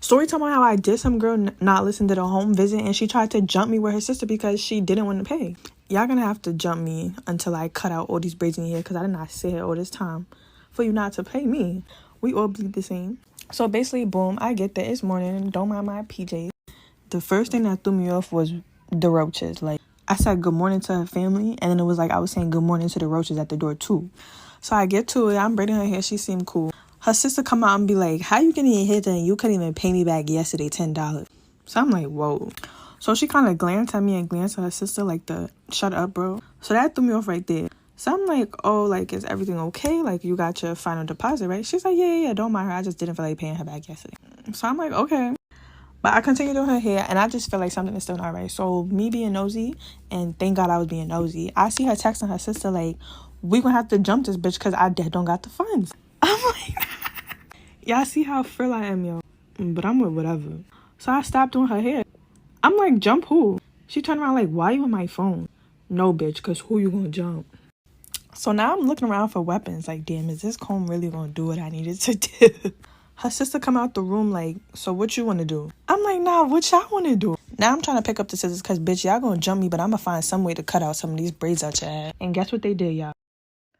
Story time on how I did some girl not listen to the home visit and she tried to jump me with her sister because she didn't want to pay. Y'all gonna have to jump me until I cut out all these braids in here because I did not sit here all this time for you not to pay me. We all bleed the same. So basically, boom, I get there. It's morning. Don't mind my PJs. The first thing that threw me off was the roaches. Like, I said good morning to her family, and then it was like I was saying good morning to the roaches at the door too. So I get to it. I'm braiding her hair. She seemed cool. Her sister come out and be like, how you getting your hair done? You couldn't even pay me back yesterday $10. So I'm like, whoa. So she kind of glanced at me and glanced at her sister like the shut up, bro. So that threw me off right there. So I'm like, oh, like, is everything okay? Like, you got your final deposit, right? She's like, yeah, don't mind her. I just didn't feel like paying her back yesterday. So I'm like, okay. But I continue doing her hair, and I just feel like something is still not right. So me being nosy, and thank God I was being nosy, I see her texting her sister like, we gonna have to jump this bitch because I dead don't got the funds. I'm like, y'all see how frill I am, yo. But I'm with whatever. So I stopped doing her hair. I'm like, jump who? She turned around like, why you on my phone? No, bitch, because who you gonna jump? So now I'm looking around for weapons. Like, damn, is this comb really gonna do what I needed to do? Her sister come out the room like, so what you want to do? I'm like, nah, what y'all want to do? Now I'm trying to pick up the scissors because, bitch, y'all gonna jump me, but I'm gonna find some way to cut out some of these braids out your head. And guess what they did, y'all?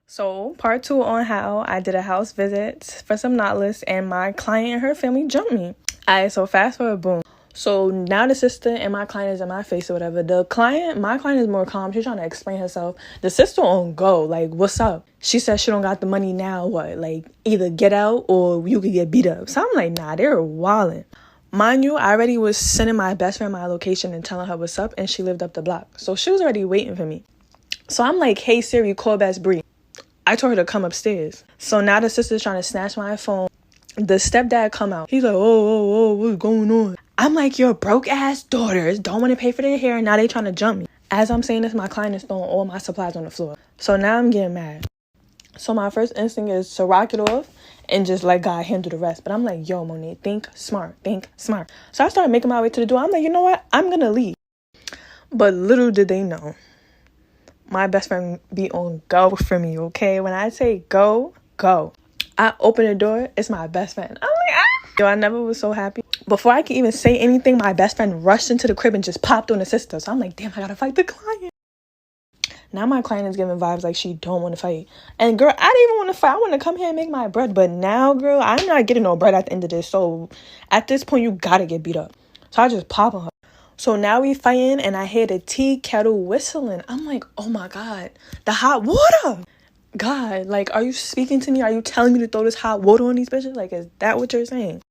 So part 2 on how I did a house visit for some knotless and my client and her family jumped me. Alright, so fast forward, boom. So now the sister and my client is in my face or whatever. My client is more calm. She's trying to explain herself. The sister on go, like, what's up? She said she don't got the money now. What? Like, either get out or you could get beat up. So I'm like, nah, they're wilding. Mind you, I already was sending my best friend my location and telling her what's up, and she lived up the block. So she was already waiting for me. So I'm like, hey, Siri, call Best Bree. I told her to come upstairs. So now the sister's trying to snatch my phone. The stepdad come out. He's like, oh, what's going on? I'm like, your broke ass daughters don't want to pay for their hair, and now they trying to jump me. As I'm saying this, my client is throwing all my supplies on the floor. So now I'm getting mad. So my first instinct is to rock it off and just let God handle the rest. But I'm like, yo, Monique, think smart. So I started making my way to the door. I'm like, you know what? I'm going to leave. But little did they know, my best friend be on go for me, okay? When I say go. I open the door, it's my best friend. I'm like, ah! Yo, I never was so happy. Before I could even say anything, my best friend rushed into the crib and just popped on the sister. So I'm like, damn, I gotta fight the client. Now my client is giving vibes like she don't want to fight. And girl, I didn't even want to fight. I want to come here and make my bread. But now, girl, I'm not getting no bread at the end of this. So at this point, you gotta get beat up. So I just pop on her. So now we fighting and I hear the tea kettle whistling. I'm like, oh my God, the hot water. God, like, are you speaking to me? Are you telling me to throw this hot water on these bitches? Like, is that what you're saying?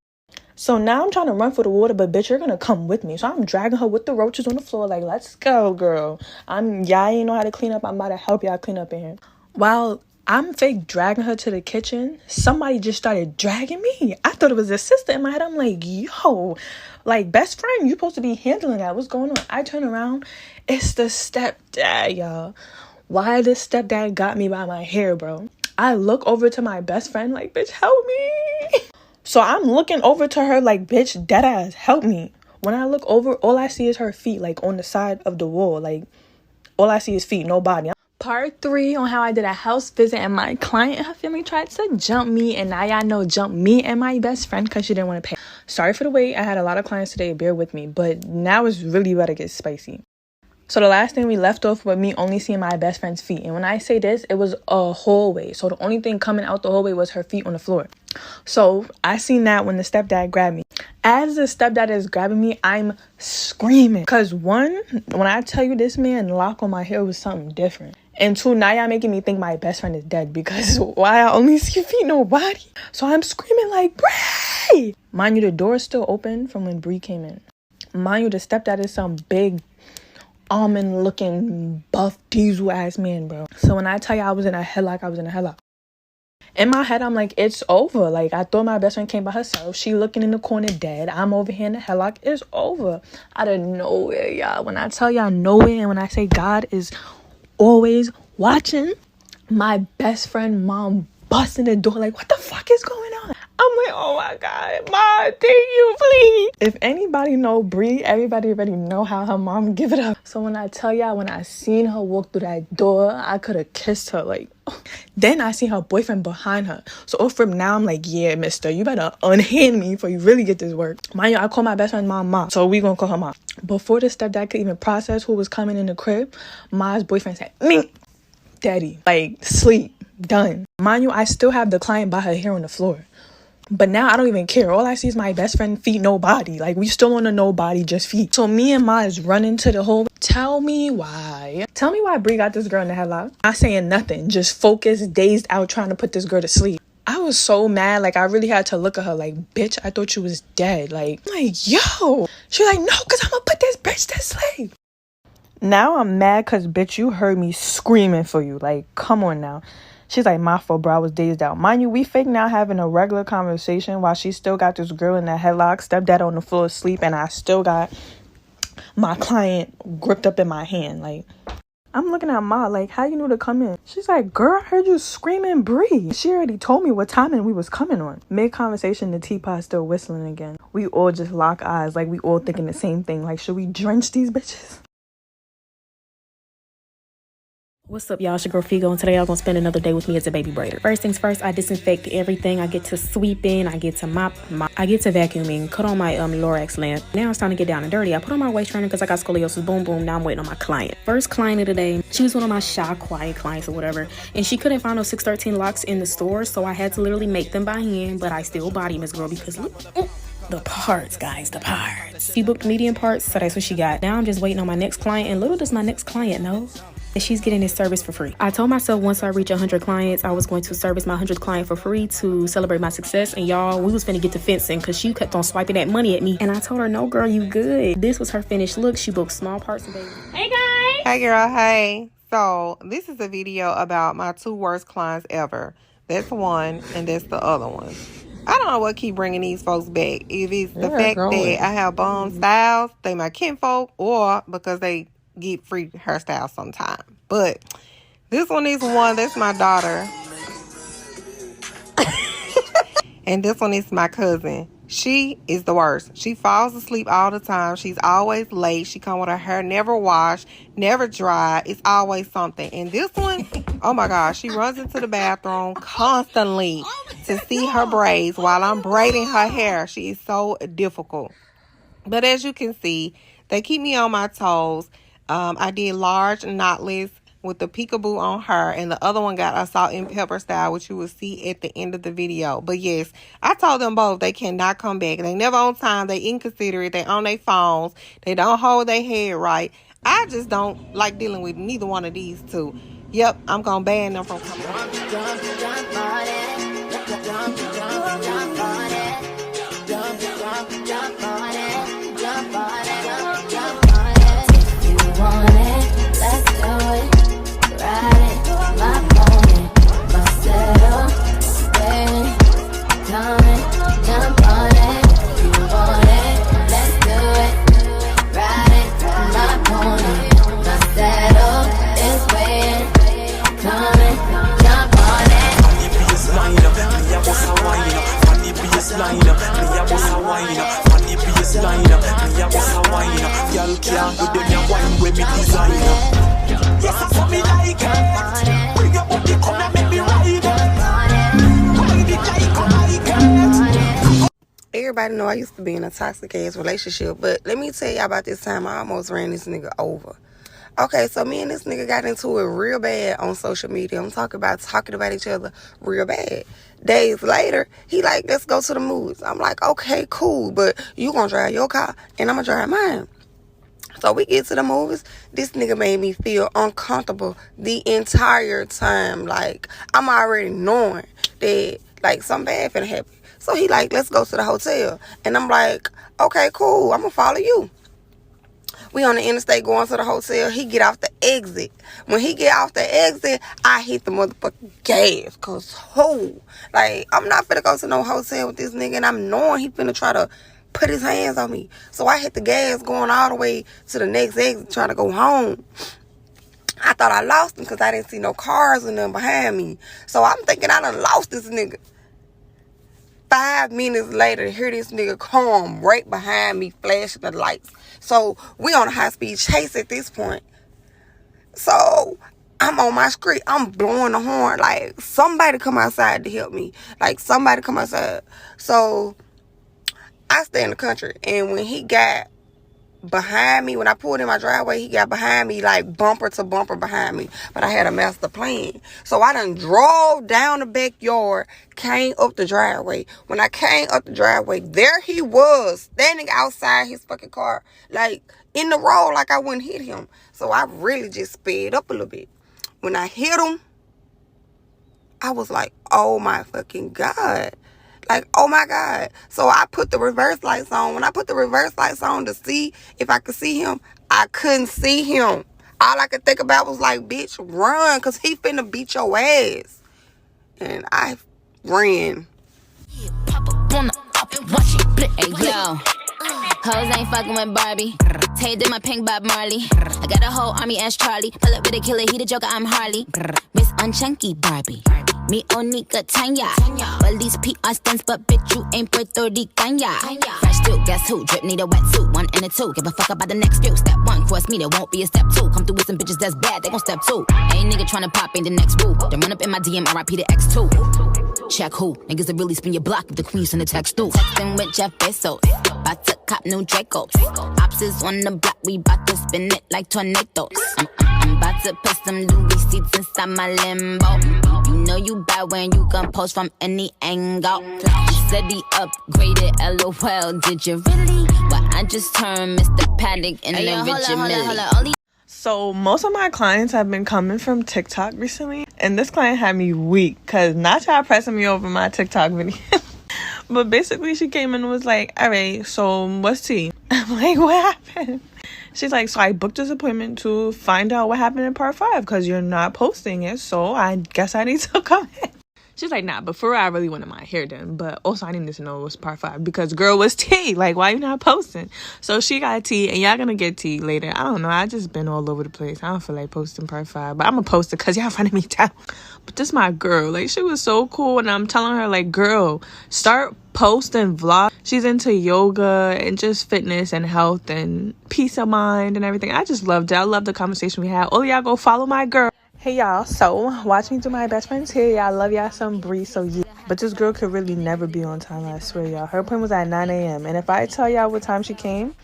So now I'm trying to run for the water, but bitch, you're gonna come with me. So I'm dragging her with the roaches on the floor. Like, let's go, girl. Y'all ain't know how to clean up. I'm about to help y'all clean up in here. While I'm fake dragging her to the kitchen, somebody just started dragging me. I thought it was a sister. In my head, I'm like, yo, like, best friend, you supposed to be handling that. What's going on? I turn around. It's the stepdad, y'all. Why this stepdad got me by my hair, bro? I look over to my best friend like, bitch, help me. So I'm looking over to her like, bitch, deadass, help me. When I look over, all I see is her feet, like, on the side of the wall. Like, all I see is feet, no body. Part 3 on how I did a house visit and my client and her family tried to jump me. And now y'all know jump me and my best friend because she didn't want to pay. Sorry for the wait. I had a lot of clients today. Bear with me. But now it's really about to get spicy. So the last thing we left off with me only seeing my best friend's feet. And when I say this, it was a hallway. So the only thing coming out the hallway was her feet on the floor. So I seen that when the stepdad grabbed me. As the stepdad is grabbing me, I'm screaming. Because one, when I tell you this man lock on my hair was something different. And two, now y'all making me think my best friend is dead. Because why I only see feet, no body. So I'm screaming like, Bray! Mind you, the door is still open from when Bree came in. Mind you, the stepdad is some big almond looking buff diesel ass man, bro. So when I tell you I was in a headlock, I was in a headlock. In my head, I'm like, it's over. Like, I thought my best friend came by herself. She looking in the corner dead. I'm over here in the headlock. It's over. Out of nowhere, y'all. When I tell y'all nowhere, and when I say God is always watching, my best friend mom busting the door like, what the fuck is going on? I'm I'm like, oh my God, Mom, thank you, please. If anybody know Bree, everybody already know how her mom give it up. So when I tell y'all, when I seen her walk through that door, I could have kissed her. Like, then I seen her boyfriend behind her. So from now, I'm like, yeah, mister, you better unhand me before you really get this work. Mind you, I call my best friend mom. So we gonna call her mom. Before the stepdad could even process who was coming in the crib, Ma's boyfriend said, me, daddy, like, sleep, done. Mind you, I still have the client by her hair on the floor. But now I don't even care. All I see is my best friend feet, no body. Like, we still on a no body, just feet. So me and Ma is running to the hole. Tell me why Bree got this girl in the headlock. Not saying nothing. Just focused, dazed out, trying to put this girl to sleep. I was so mad. Like, I really had to look at her like, bitch, I thought you was dead. Like, yo. She like, no, because I'm going to put this bitch to sleep. Now I'm mad because, bitch, you heard me screaming for you. Like, come on now. She's like, my fault, bro. I was dazed out. Mind you, we fake now having a regular conversation while she still got this girl in that headlock, stepdad on the floor asleep, and I still got my client gripped up in my hand. Like, I'm looking at Ma like, how you knew to come in? She's like, girl, I heard you screaming Bree. She already told me what timing we was coming on. Mid-conversation, the teapot still whistling again. We all just lock eyes like we all thinking the same thing. Like, should we drench these bitches? What's up, y'all? It's your girl Figo, and today y'all gonna spend another day with me as a baby braider. First things first, I disinfect everything. I get to sweeping, I get to I get to vacuuming, cut on my Lorax lamp. Now it's time to get down and dirty. I put on my waist trainer because I got scoliosis. Boom, boom. Now I'm waiting on my client. First client of the day. She was one of my shy, quiet clients or whatever, and she couldn't find those 613 locks in the store, so I had to literally make them by hand. But I still body Miss Girl because look. The parts, guys, the parts. She booked medium parts, so that's what she got. Now I'm just waiting on my next client, and little does my next client know that she's getting this service for free. I told myself once I reach 100 clients, I was going to service my 100th client for free to celebrate my success. And y'all, we was finna get to fencing because she kept on swiping that money at me. And I told her, no, girl, you good. This was her finished look. She booked small parts and baby. Hey, guys. Hey, girl. Hey. So this is a video about my 2 worst clients ever. That's one, and that's the other one. I don't know what keep bringing these folks back. If it's the fact that I have bum styles, they my kinfolk, or because they get free hairstyles sometime. But this one is one, that's my daughter. And this one is my cousin. She is the worst. She falls asleep all the time. She's always late. She come with her hair never washed, never dry. It's always something. And this one, oh my gosh, she runs into the bathroom constantly to see her braids while I'm braiding her hair. She is so difficult. But as you can see, they keep me on my toes. I did large knotless with the peekaboo on her, and the other one got a salt and pepper style, which you will see at the end of the video. But yes, I told them both they cannot come back. They never on time. They inconsiderate. They on their phones. They don't hold their head right. I just don't like dealing with neither one of these two. Yep, I'm gonna ban them from coming. Everybody know I used to be in a toxic ass relationship, but let me tell y'all about this time I almost ran this nigga over. Okay, so me and this nigga got into it real bad on social media. I'm talking about each other real bad. Days later, he like, let's go to the movies. I'm like, okay, cool, but you gonna drive your car and I'm gonna drive mine. So we get to the movies. This nigga made me feel uncomfortable the entire time. Like, I'm already knowing that, like, something bad finna happen. So he like, let's go to the hotel. And I'm like, okay, cool. I'm gonna follow you. We on the interstate going to the hotel. He get off the exit. When he get off the exit, I hit the motherfucking gas. Cause like, I'm not finna go to no hotel with this nigga. And I'm knowing he finna try to put his hands on me. So I hit the gas going all the way to the next exit trying to go home. I thought I lost him because I didn't see no cars or nothing behind me. So I'm thinking I done lost this nigga. 5 minutes later, hear this nigga come right behind me, flashing the lights. So we on a high-speed chase at this point. So I'm on my street. I'm blowing the horn. Like, somebody come outside to help me. Like, somebody come outside. So I stay in the country. And when he got behind me, when I pulled in my driveway, he got behind me, like bumper to bumper behind me. But I had a master plan. So I done drove down the backyard, came up the driveway. When I came up the driveway, there he was, standing outside his fucking car, like in the road, like I wouldn't hit him. So I really just sped up a little bit. When I hit him, I was like, oh my fucking God. Like, oh my God. So I put the reverse lights on. When I put the reverse lights on to see if I could see him, I couldn't see him. All I could think about was like, bitch, run, because he finna beat your ass. And I ran. Hey, yo. Hoes ain't fucking with Barbie. Tay did my pink Bob Marley. I got a whole army as Charlie. Pull up with a killer, he the Joker, I'm Harley. Miss Unchunky Barbie. Me Onika Tanya. Well, these PR stunts, but bitch, you ain't Puerto Rican, ya. Fresh dude, guess who? Drip need a wetsuit, 1 and a 2. Give a fuck about the next few. Step 1, cross me, there won't be a step 2. Come through with some bitches that's bad, they gon' step 2. Ain't nigga tryna pop, ain't the next boo. Then run up in my DM, RIP to X2. Check who? Niggas that really spin your block if the queen send a text through. Texting with Jeff Bezos. About to cop new Dracos. Ops is on the block, we bout to spin it like tornadoes. I'm about to put some Louis seats inside my limbo. You know you bad when you can post from any angle. He said he upgraded, LOL, did you really? Well, I just turned Mr. Paddock in the Richard Mille. So most of my clients have been coming from TikTok recently, and this client had me weak because not y'all pressing me over my TikTok video. But basically she came in and was like, all right, so what's tea? I'm like, what happened? She's like, so I booked this appointment to find out what happened in part 5 because you're not posting it, so I guess I need to come in. She's like, nah, but for real, I really wanted my hair done. But also, I needed to know it was part 5 because girl was tea. Like, why you not posting? So she got tea, and y'all gonna get tea later. I don't know. I just been all over the place. I don't feel like posting part 5, but I'm gonna post it because y'all finding me down. But this my girl. Like, she was so cool, and I'm telling her, like, girl, start posting vlogs. She's into yoga and just fitness and health and peace of mind and everything. I just loved it. I love the conversation we had. All y'all go follow my girl. Hey y'all, so watch me do my best friends here. Y'all love y'all some Bree, so yeah. But this girl could really never be on time, I swear y'all. Her appointment was at 9 a.m. And if I tell y'all what time she came,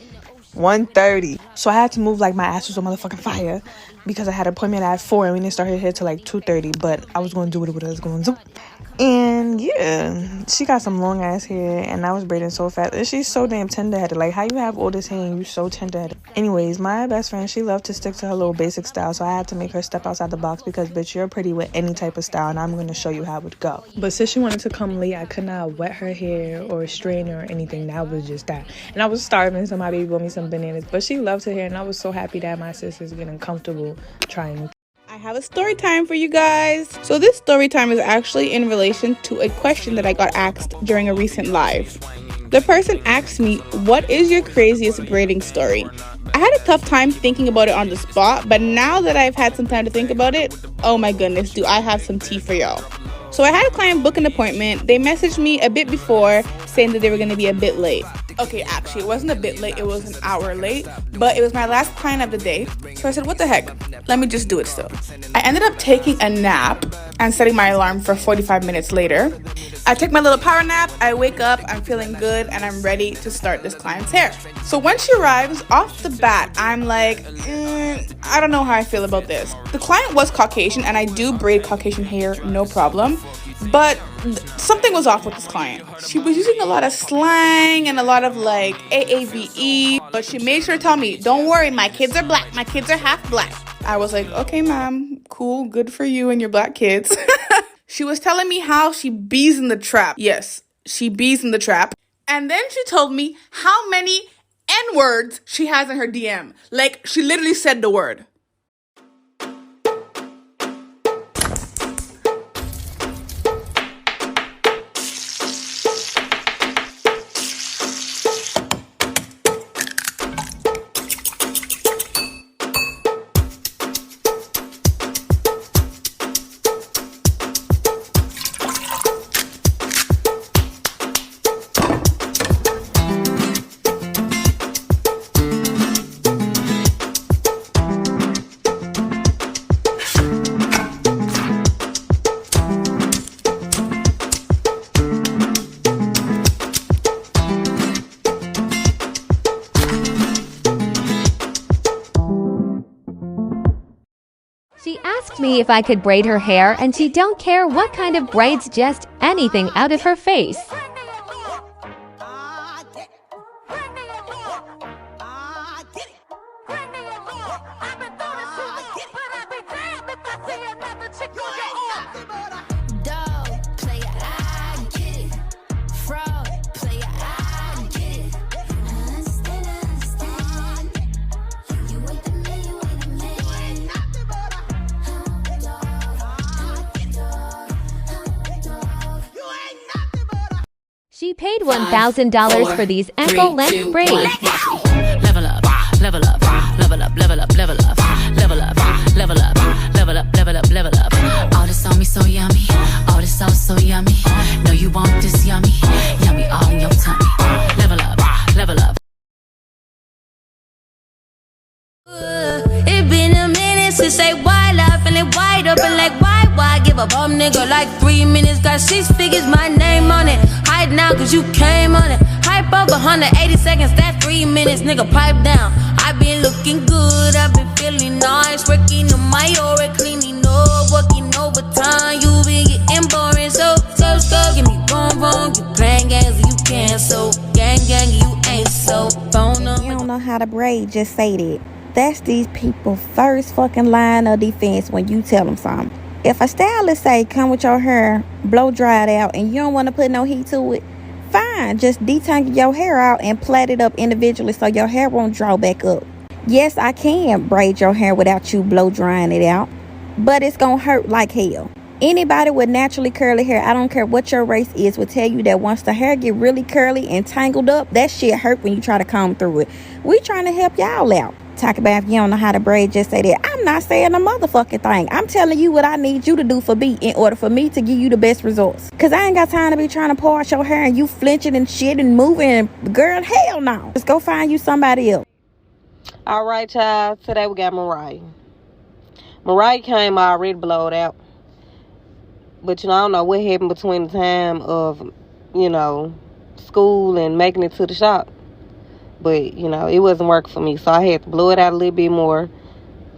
1:30. So I had to move like my ass was on motherfucking fire because I had an appointment at 4 and we didn't start here till like 2:30. But I was going to do what I was going to do. And yeah, she got some long ass hair and I was braiding so fast. And she's so damn tender-headed. Like, how you have all this hair and you so tender-headed? Anyways, my best friend, she loved to stick to her little basic style. So I had to make her step outside the box because, bitch, you're pretty with any type of style. And I'm going to show you how it would go. But since she wanted to come late, I could not wet her hair or straighten her or anything. That was just that. And I was starving, so my baby bought me some bananas. But she loved her hair and I was so happy that my sister's getting comfortable trying it. I have a story time for you guys. So this story time is actually in relation to a question that I got asked during a recent live. The person asked me, what is your craziest braiding story? I had a tough time thinking about it on the spot, but now that I've had some time to think about it, oh my goodness, do I have some tea for y'all. So I had a client book an appointment. They messaged me a bit before saying that they were going to be a bit late. Okay, actually, it wasn't a bit late. It was an hour late, but it was my last client of the day. So I said, what the heck? Let me just do it still. I ended up taking a nap and setting my alarm for 45 minutes later. I take my little power nap. I wake up, I'm feeling good, and I'm ready to start this client's hair. So when she arrives, off the bat, I'm like, I don't know how I feel about this. The client was Caucasian, and I do braid Caucasian hair, no problem. But something was off with this client. She was using a lot of slang and a lot of like AAVE, but she made sure to tell me, don't worry, my kids are black. My kids are half black. I was like, okay, ma'am, cool, good for you and your black kids. She was telling me how she bees in the trap. Yes, she bees in the trap. And then she told me how many N-words she has in her DM. Like, she literally said the word. asked me if I could braid her hair, and she don't care what kind of braids, just anything out of her face. She paid $1,000 for these ankle-length braids. Level up, level up, level up, level up, level up, level up, level up, level up, level up, level up. All this on me so yummy, all this sauce so yummy. No, you want this yummy, yummy all in your tummy. Level up, level up. It been a minute since they wild up and they wide open like why give a bum nigga like 3 minutes, got 6 figures, my name on it. Hide now cause you came on it. Hype up 180 seconds, that's 3 minutes, nigga pipe down. I been looking good, I been feeling nice, working on my aura, cleaning up, working overtime. You been getting boring, so give me boom, you playing games and you can't, so gang, you ain't so phone up. You don't know how to braid, just say that. That's these people's first fucking line of defense when you tell them something. If a stylist say, come with your hair blow dried out and you don't want to put no heat to it, fine, just detangle your hair out and plait it up individually so your hair won't draw back up. Yes, I can braid your hair without you blow drying it out, but it's gonna hurt like hell. Anybody with naturally curly hair, I don't care what your race is, will tell you that once the hair get really curly and tangled up, that shit hurt when you try to comb through it. We trying to help y'all out. Talk about if you don't know how to braid, just say that. I'm not saying a motherfucking thing. I'm telling you what I need you to do for me in order for me to give you the best results. Because I ain't got time to be trying to polish your hair and you flinching and shit and moving. And girl, hell no. Just go find you somebody else. All right, y'all. Today we got Mariah. Mariah came already blowed out. But, I don't know what happened between the time of, school and making it to the shop. But, it wasn't working for me. So I had to blow it out a little bit more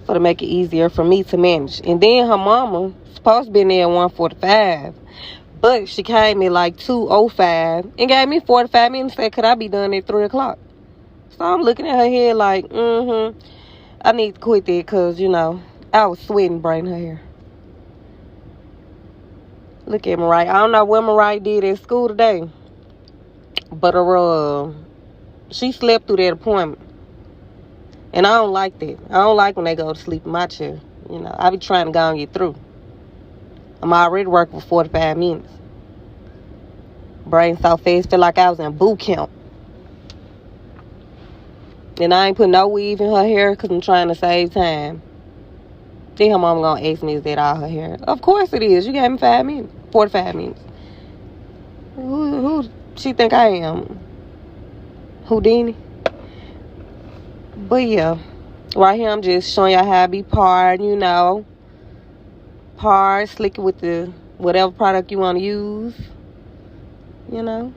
to make it easier for me to manage. And then her mama supposed to be in there at 1:45. But she came at like 2:05 and gave me 45 minutes. Said, could I be done at 3 o'clock? So I'm looking at her head like, I need to quit that because, I was sweating braiding her hair. Look at Mariah. I don't know what Mariah did at school today. But she slept through that appointment. And I don't like that. I don't like when they go to sleep in my chair. I be trying to go and get through. I'm already working for 45 minutes. Brain so fast, feel like I was in boot camp. And I ain't put no weave in her hair because I'm trying to save time. Then her mama gonna ask me, is that all her hair? Of course it is. You gave me 5 minutes. 45 minutes. Who she think I am? Houdini? But yeah. Right here I'm just showing y'all how I be parred, Parred, slick it with the whatever product you want to use. And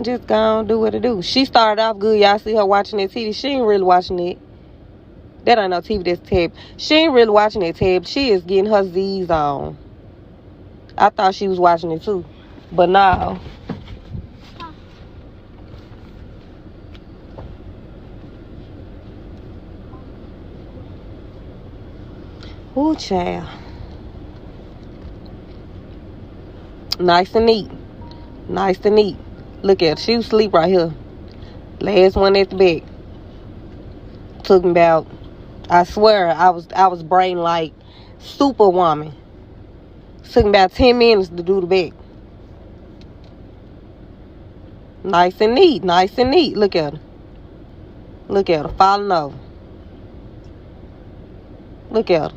just go on do what it do. She started off good. Y'all see her watching that TV. She ain't really watching it. That ain't no TV, that's tab. She ain't really watching that tab. She is getting her Z's on. I thought she was watching it too. But no. Ooh, child. Nice and neat. Nice and neat. Look at her. She was asleep right here. Last one at the back. Took me about, I swear, I was braiding like Superwoman. Took me about 10 minutes to do the back. Nice and neat. Nice and neat. Look at her. Look at her. Falling over. Look at her.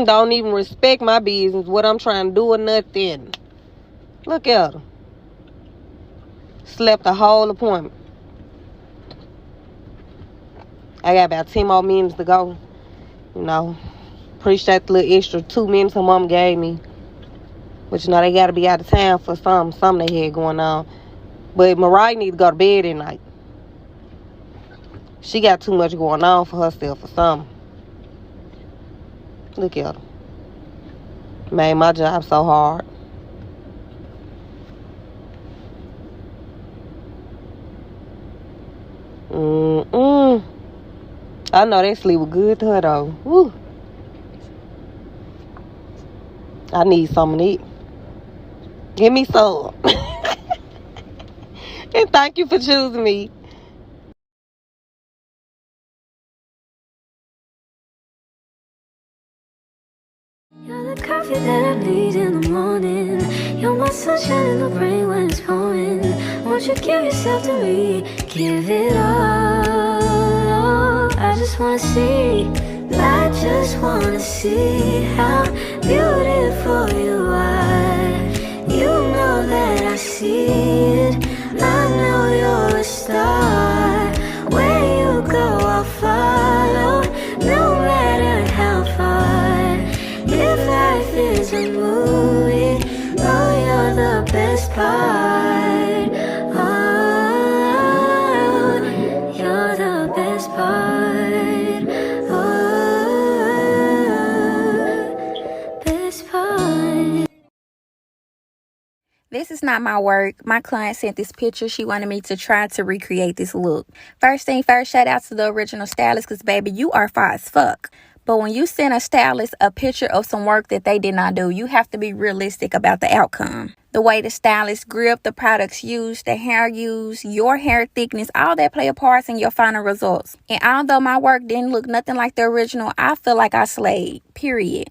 Don't even respect my business, what I'm trying to do or nothing. Look at her. Slept the whole appointment. I got about 10 more minutes to go. Appreciate the little extra 2 minutes her mom gave me. But they got to be out of town for something they had going on. But Mariah need to go to bed at night. She got too much going on for herself or something. Look at him. Made my job so hard. I know that sleep was good to her though. Woo. I need some of it. Give me some. And thank you for choosing me. You're the coffee that I need in the morning. You're my sunshine in the rain when it's pouring. Won't you give yourself to me? Give it all. I just wanna see. I just wanna see how beautiful you are. You know that I see it. I know you're a star. Where you go, I'll follow, no matter how far. If life is a movie, oh, you're the best part. Oh, you're the best part. Oh, best part. This is not my work. My client sent this picture. She wanted me to try to recreate this look. First thing first, shout out to the original stylist because, baby, you are fine as fuck. But when you send a stylist a picture of some work that they did not do, you have to be realistic about the outcome. The way the stylist grip, the products used, the hair used, your hair thickness, all that play a part in your final results. And although my work didn't look nothing like the original, I feel like I slayed, period.